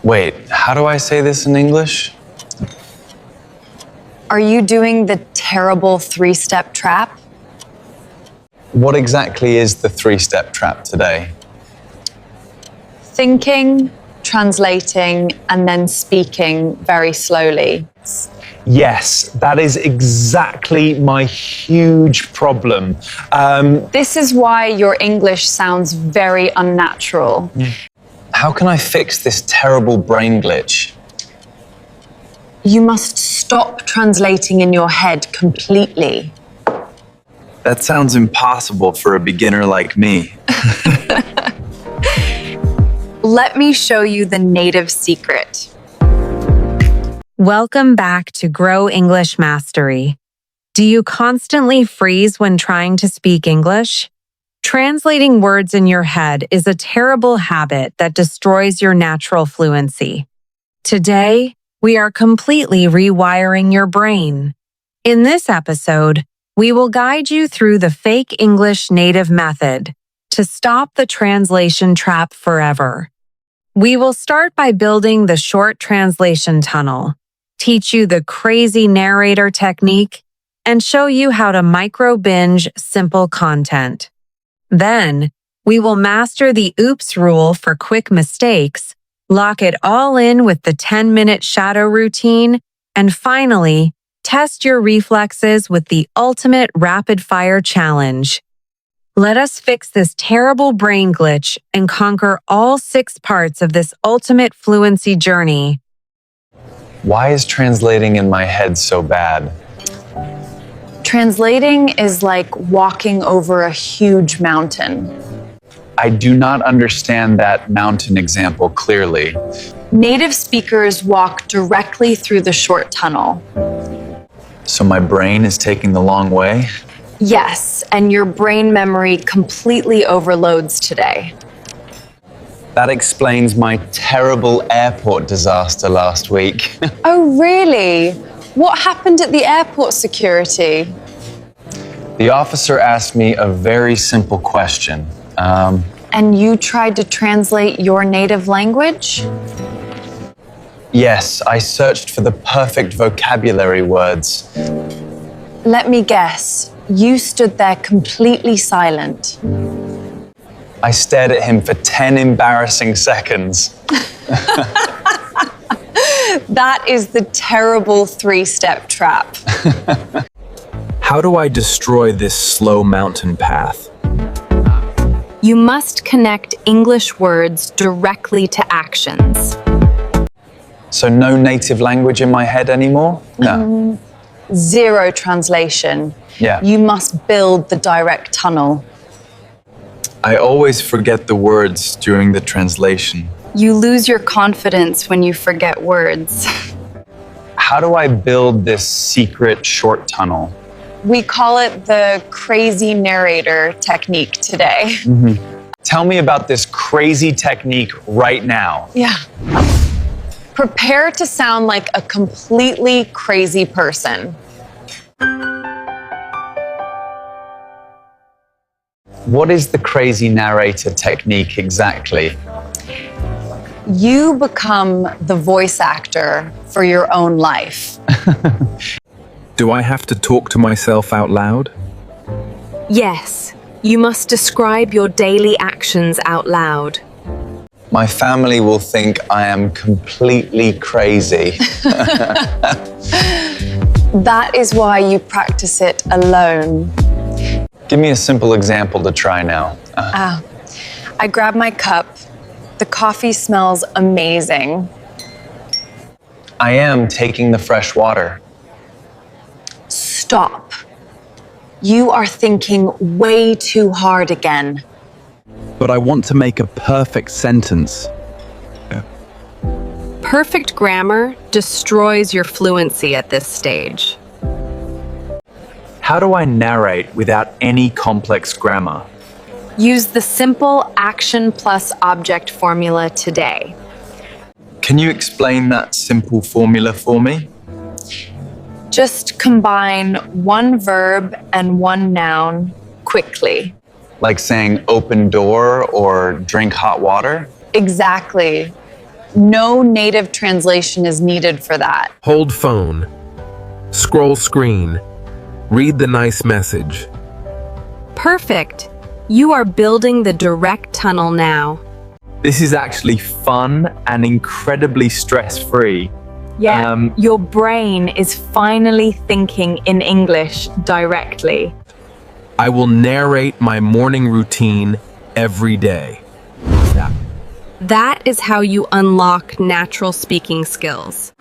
Wait, how do I say this in English? Are you doing the terrible 3-step trap? What exactly is the 3-step trap today? Thinking, translating, and then speaking very slowly. Yes, that is exactly my huge problem. This is why your English sounds very unnatural. How can I fix this terrible brain glitch? You must stop translating in your head completely. That sounds impossible for a beginner like me. Let me show you the native secret. Welcome back to Grow English Mastery. Do you constantly freeze when trying to speak English? Translating words in your head is a terrible habit that destroys your natural fluency. Today, we are completely rewiring your brain. In this episode, we will guide you through the fake English native method to stop the translation trap forever. We will start by building the short translation tunnel, teach you the crazy narrator technique, and show you how to micro-binge simple content. Then, we will master the oops rule for quick mistakes, lock it all in with the 10-minute shadow routine, and finally, test your reflexes with the ultimate rapid-fire challenge. Let us fix this terrible brain glitch and conquer all 6 parts of this ultimate fluency journey. Why is translating in my head so bad? Translating is like walking over a huge mountain. I do not understand that mountain example clearly. Native speakers walk directly through the short tunnel. So my brain is taking the long way? Yes, and your brain memory completely overloads today. That explains my terrible airport disaster last week. Oh, really? What happened at the airport security? The officer asked me a very simple question. And you tried to translate your native language? Yes, I searched for the perfect vocabulary words. Let me guess. You stood there completely silent. I stared at him for 10 embarrassing seconds. That is the terrible 3-step trap. How do I destroy this slow mountain path? You must connect English words directly to actions. So no native language in my head anymore? No. Zero translation. Yeah. You must build the direct tunnel. I always forget the words during the translation. You lose your confidence when you forget words. How do I build this secret short tunnel? We call it the crazy narrator technique today. Tell me about this crazy technique right now. Yeah. Prepare to sound like a completely crazy person. What is the crazy narrator technique exactly? You become the voice actor for your own life. Do I have to talk to myself out loud? Yes, you must describe your daily actions out loud. My family will think I am completely crazy. That is why you practice it alone. Give me a simple example to try now. I grab my cup. The coffee smells amazing. I am taking the fresh water. Stop. You are thinking way too hard again. But I want to make a perfect sentence. Perfect grammar destroys your fluency at this stage. How do I narrate without any complex grammar? Use the simple action plus object formula today. Can you explain that simple formula for me? Just combine one verb and one noun quickly. Like saying open door or drink hot water? Exactly. No native translation is needed for that. Hold phone. Scroll screen. Read the nice message. Perfect. You are building the direct tunnel now. This is actually fun and incredibly stress-free. Yeah, your brain is finally thinking in English directly. I will narrate my morning routine every day. That is how you unlock natural speaking skills.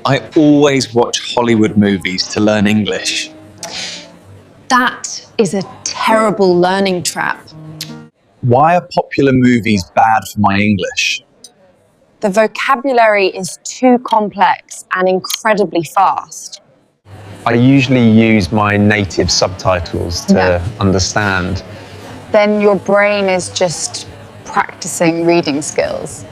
I always watch Hollywood movies to learn English. That is a terrible learning trap. Why are popular movies bad for my English? The vocabulary is too complex and incredibly fast. I usually use my native subtitles to understand. Then your brain is just practicing reading skills.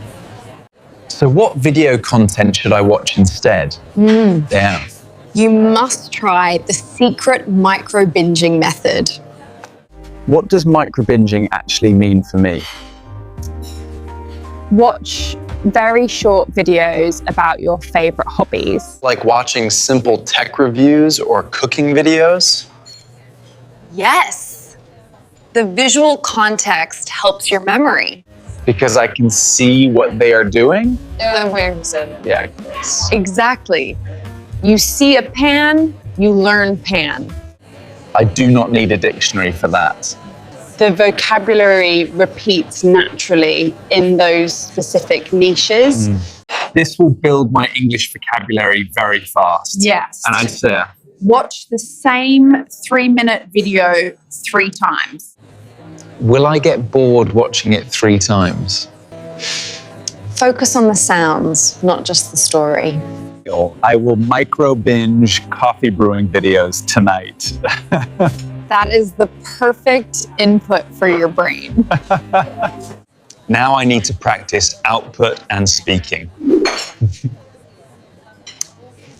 So what video content should I watch instead? Yeah. You must try the secret micro-binging method. What does micro-binging actually mean for me? Watch very short videos about your favorite hobbies. Like watching simple tech reviews or cooking videos? Yes. The visual context helps your memory. Because I can see what they are doing? Yeah. Exactly. You see a pan, you learn pan. I do not need a dictionary for that. The vocabulary repeats naturally in those specific niches. This will build my English vocabulary very fast. Yes. And I'd say, Watch the same 3-minute video 3 times. will I get bored watching it 3 times? Focus on the sounds, not just the story. I will micro-binge coffee brewing videos tonight. That is the perfect input for your brain. Now I need to practice output and speaking.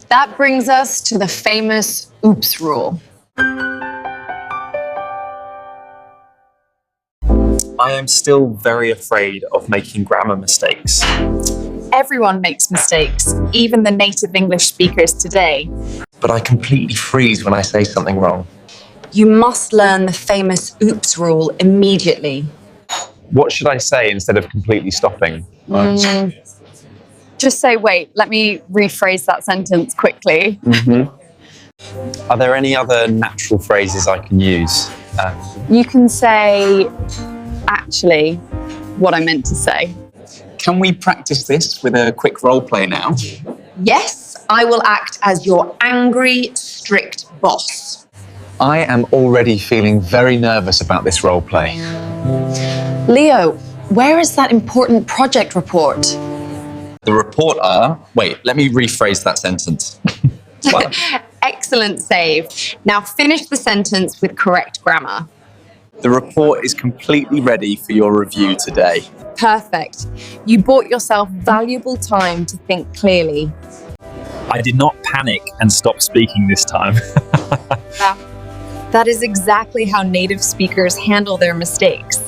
That brings us to the famous oops rule. I am still very afraid of making grammar mistakes. Everyone makes mistakes, even the native English speakers today. But I completely freeze when I say something wrong. You must learn the famous oops rule immediately. What should I say instead of completely stopping? Just say, wait, let me rephrase that sentence quickly. Are there any other natural phrases I can use? You can say, actually, what I meant to say. Can we practice this with a quick role play now? Yes, I will act as your angry, strict boss. I am already feeling very nervous about this role play. Leo, where is that important project report? The report wait, let me rephrase that sentence. What? Excellent save. Now finish the sentence with correct grammar. The report is completely ready for your review today. Perfect. You bought yourself valuable time to think clearly. I did not panic and stop speaking this time. That is exactly how native speakers handle their mistakes.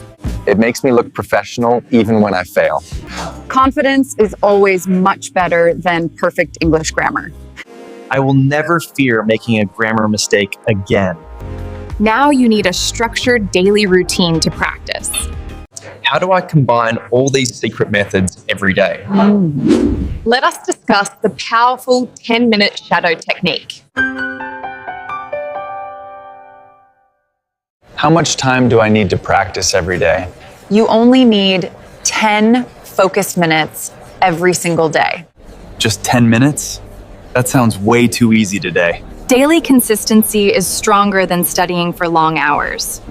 It makes me look professional even when I fail. Confidence is always much better than perfect English grammar. I will never fear making a grammar mistake again. Now you need a structured daily routine to practice. How do I combine all these secret methods every day? Let us discuss the powerful 10-minute shadow technique. How much time do I need to practice every day? You only need 10 focused minutes every single day. Just 10 minutes? That sounds way too easy today. Daily consistency is stronger than studying for long hours.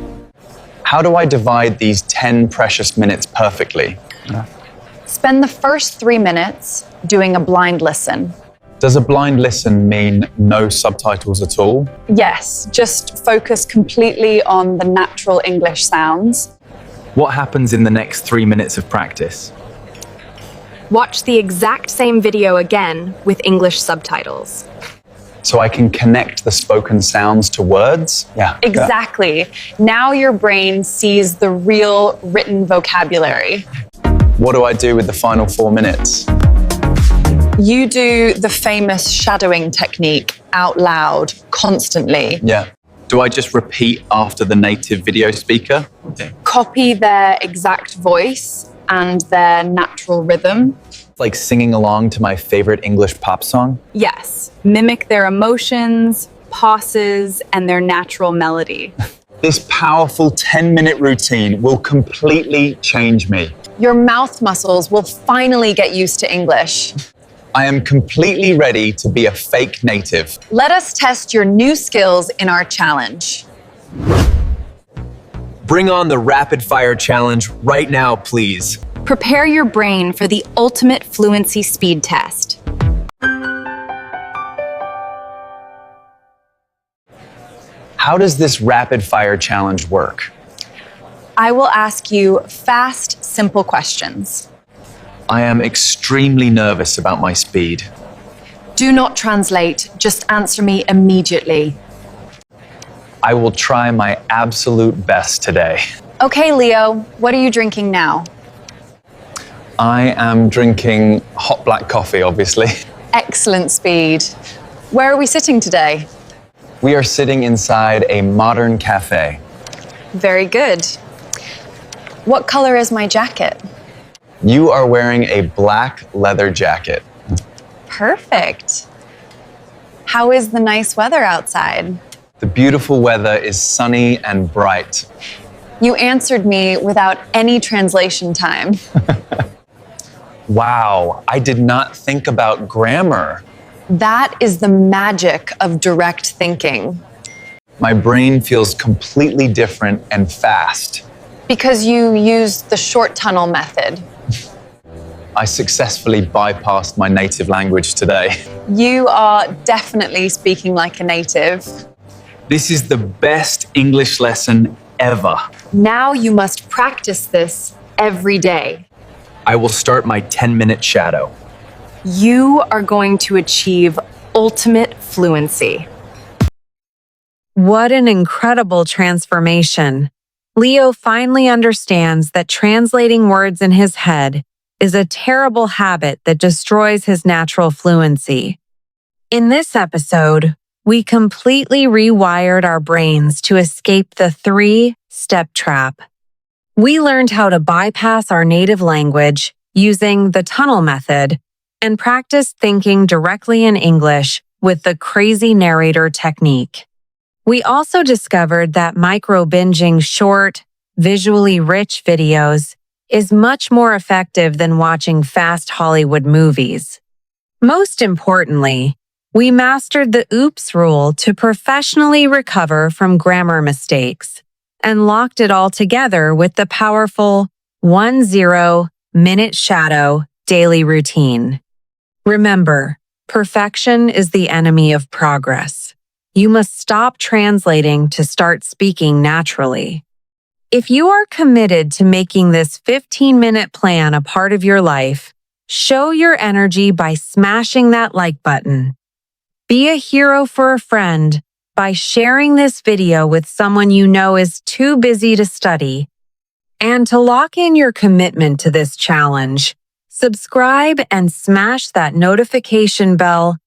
How do I divide these 10 precious minutes perfectly? Spend the first 3 minutes doing a blind listen. Does a blind listen mean no subtitles at all? Yes, just focus completely on the natural English sounds. What happens in the next 3 minutes of practice? Watch the exact same video again with English subtitles. So I can connect the spoken sounds to words? Yeah. Exactly. Now your brain sees the real written vocabulary. What do I do with the final 4 minutes? You do the famous shadowing technique out loud, constantly. Yeah. Do I just repeat after the native video speaker? Okay. Copy their exact voice and their natural rhythm. Like singing along to my favorite English pop song? Yes. Mimic their emotions, pauses, and their natural melody. This powerful 10-minute routine will completely change me. Your mouth muscles will finally get used to English. I am completely ready to be a fake native. Let us test your new skills in our challenge. Bring on the rapid fire challenge right now, please. Prepare your brain for the ultimate fluency speed test. How does this rapid fire challenge work? I will ask you fast, simple questions. I am extremely nervous about my speed. Do not translate, just answer me immediately. I will try my absolute best today. Okay, Leo, what are you drinking now? I am drinking hot black coffee, obviously. Excellent speed. Where are we sitting today? We are sitting inside a modern cafe. Very good. What color is my jacket? You are wearing a black leather jacket. Perfect. How is the nice weather outside? The beautiful weather is sunny and bright. You answered me without any translation time. Wow, I did not think about grammar. That is the magic of direct thinking. My brain feels completely different and fast. Because you used the short tunnel method. I successfully bypassed my native language today. You are definitely speaking like a native. This is the best English lesson ever. Now you must practice this every day. I will start my 10-minute shadow. You are going to achieve ultimate fluency. What an incredible transformation. Leo finally understands that translating words in his head is a terrible habit that destroys his natural fluency. In this episode, we completely rewired our brains to escape the 3-step trap. We learned how to bypass our native language using the tunnel method and practice thinking directly in English with the crazy narrator technique. We also discovered that micro-binging short, visually rich videos is much more effective than watching fast Hollywood movies. Most importantly, we mastered the OOPS rule to professionally recover from grammar mistakes and locked it all together with the powerful 10-minute shadow daily routine. Remember, perfection is the enemy of progress. You must stop translating to start speaking naturally. If you are committed to making this 15-minute plan a part of your life, show your energy by smashing that like button. Be a hero for a friend by sharing this video with someone you know is too busy to study. And to lock in your commitment to this challenge, subscribe and smash that notification bell